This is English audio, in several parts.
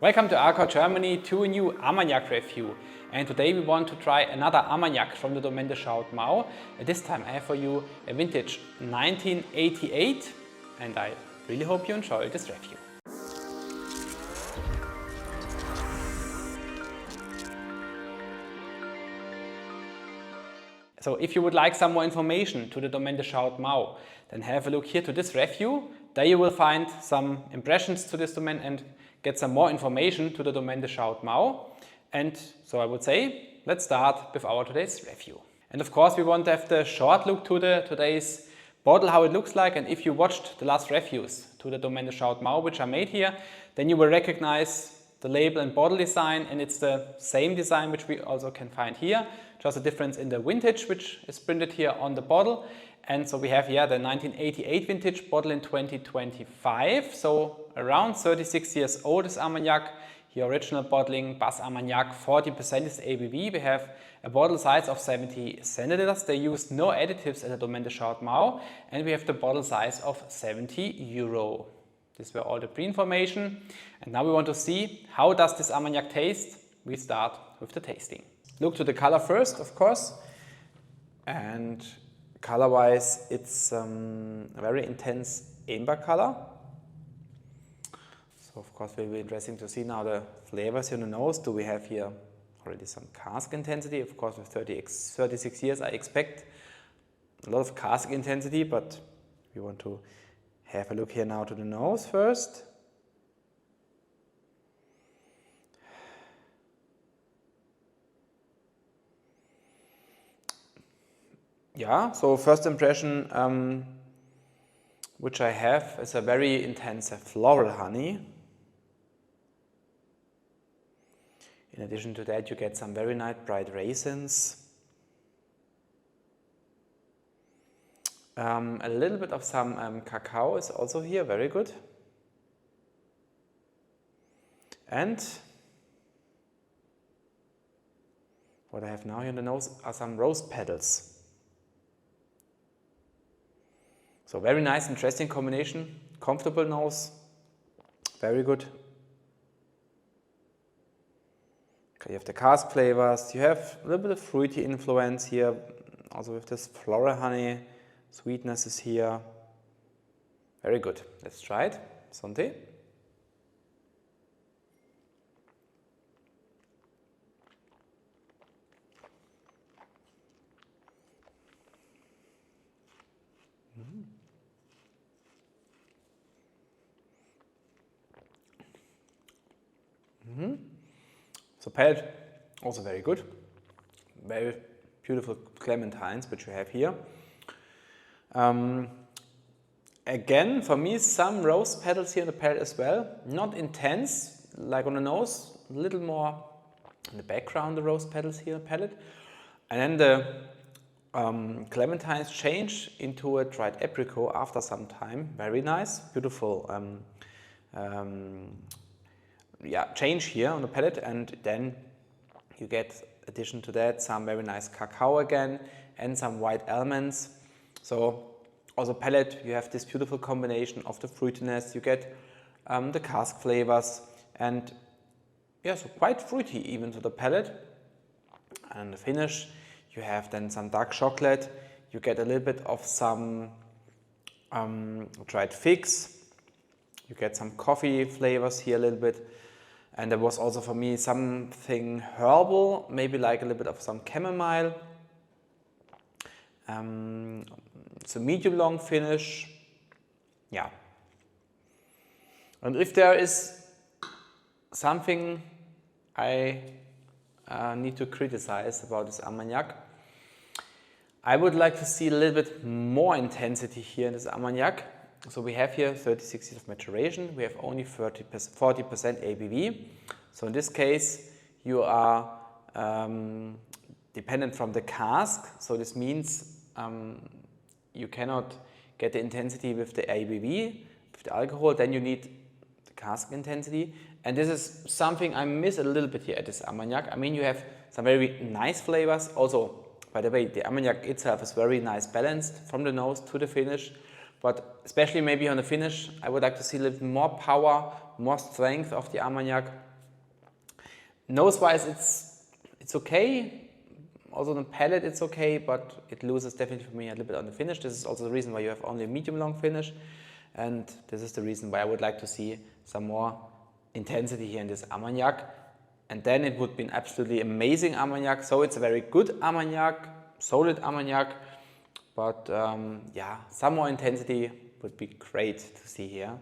Welcome to ARCORE Germany to a new Armagnac review, and today we want to try another Armagnac from the Domaine de Jaoutmaou. This time I have for you a vintage 1988, and I really hope you enjoy this review. So if you would like some more information to the Domaine de Jaoutmaou, then have a look here to this review. There you will find some impressions to this domain and get some more information to the Domaine de Jaoutmaou. And so I would say, let's start with our today's review. And of course we want to have the short look to today's bottle, how it looks like. And if you watched the last reviews to the Domaine de Jaoutmaou, which are made here, then you will recognize the label and bottle design, and it's the same design which we also can find here. Just a difference in the vintage which is printed here on the bottle. And so we have here the 1988 vintage bottle in 2025, so around 36 years old is Armagnac. Here original bottling, Bas-Armagnac, 40% is ABV. We have a bottle size of 70 centiliters. They use no additives at the Domaine de Jaoutmaou, and we have the bottle size of 70 euro. These were all the pre-information. And now we want to see how does this Armagnac taste. We start with the tasting. Look to the color first, of course. And color-wise, it's a very intense amber color. So of course, it will be interesting to see now the flavors in the nose. Do we have here already some cask intensity? Of course, with 36 years, I expect a lot of cask intensity, but we want to have a look here now to the nose first. Yeah, so first impression which I have is a very intense floral honey. In addition to that, you get some very nice bright raisins. A little bit of some cacao is also here, very good. And what I have now here in the nose are some rose petals. So very nice, interesting combination, comfortable nose, very good. Okay, you have the cask flavors, you have a little bit of fruity influence here, also with this floral honey, sweetness is here. Very good, let's try it, Santé. So palate, also very good. Very beautiful clementines, which you have here. Again, for me, some rose petals here in the palate as well. Not intense, like on the nose, a little more in the background, the rose petals here in the palate. And then the clementines change into a dried apricot after some time. Very nice, beautiful change here on the palate, and then you get, addition to that, some very nice cacao again and some white almonds. So also palate, you have this beautiful combination of the fruitiness, you get the cask flavors, and yeah, so quite fruity even to the palate. And the finish, you have then some dark chocolate, you get a little bit of some dried figs, you get some coffee flavors here a little bit. And there was also for me something herbal, maybe like a little bit of some chamomile. It's a medium long finish. Yeah. And if there is something I need to criticize about this Armagnac, I would like to see a little bit more intensity here in this Armagnac. So we have here 36 years of maturation, we have only 40% ABV. So in this case, you are dependent from the cask. So this means you cannot get the intensity with the ABV, with the alcohol, then you need the cask intensity. And this is something I miss a little bit here at this Armagnac. I mean, you have some very nice flavors. Also, by the way, the Armagnac itself is very nice balanced from the nose to the finish. But especially maybe on the finish, I would like to see a little more power, more strength of the Armagnac. Nose-wise, it's okay. Also on the palate it's okay, but it loses definitely for me a little bit on the finish. This is also the reason why you have only a medium-long finish, and this is the reason why I would like to see some more intensity here in this Armagnac. And then it would be an absolutely amazing Armagnac. So it's a very good Armagnac, solid Armagnac, but yeah, some more intensity would be great to see here.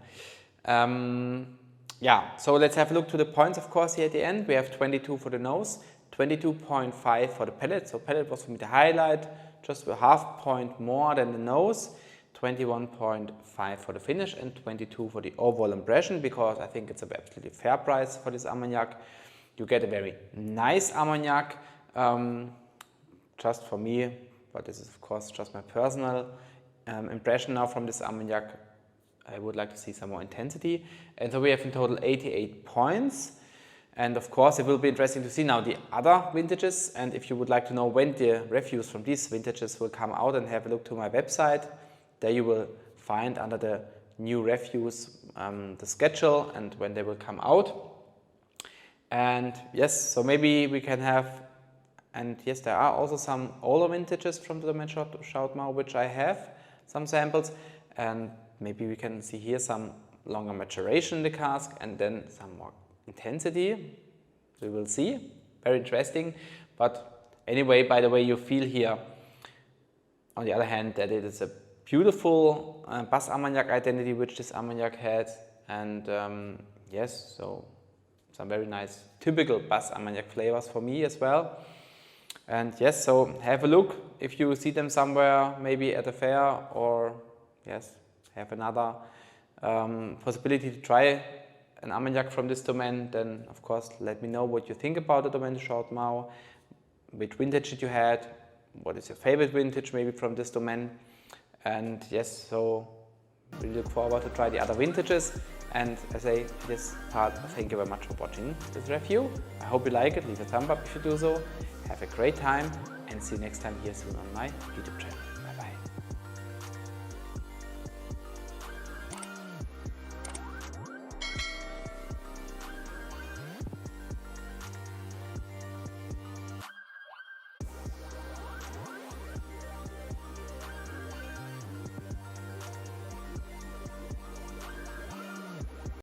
Yeah, so let's have a look to the points, of course, here at the end. We have 22 for the nose, 22.5 for the palate. So palate was for me the highlight, just a half point more than the nose. 21.5 for the finish and 22 for the overall impression, because I think it's an absolutely fair price for this Armagnac. You get a very nice Armagnac, just for me, but this is of course just my personal impression now from this Armagnac. I would like to see some more intensity. And so we have in total 88 points. And of course it will be interesting to see now the other vintages, and if you would like to know when the reviews from these vintages will come out, and have a look to my website. There you will find under the new reviews the schedule and when they will come out. And yes, so maybe we can have, and yes, there are also some older vintages from the Domaine de Jaoutmaou which I have, some samples, and maybe we can see here some longer maturation in the cask and then some more intensity. We will see, very interesting. But anyway, by the way, you feel here, on the other hand, that it is a beautiful Bas-Armagnac identity which this Armagnac had, and yes, so some very nice typical Bas-Armagnac flavors for me as well. And yes, so have a look if you see them somewhere, maybe at a fair, or yes, have another possibility to try an Armagnac from this domain. Then of course let me know what you think about the Domaine de Jaoutmaou, which vintage did you had, what is your favorite vintage maybe from this domain. And yes, so really look forward to try the other vintages. And as I say this part, thank you very much for watching this review. I hope you like it. Leave a thumb up if you do so. Have a great time and see you next time here soon on my YouTube channel.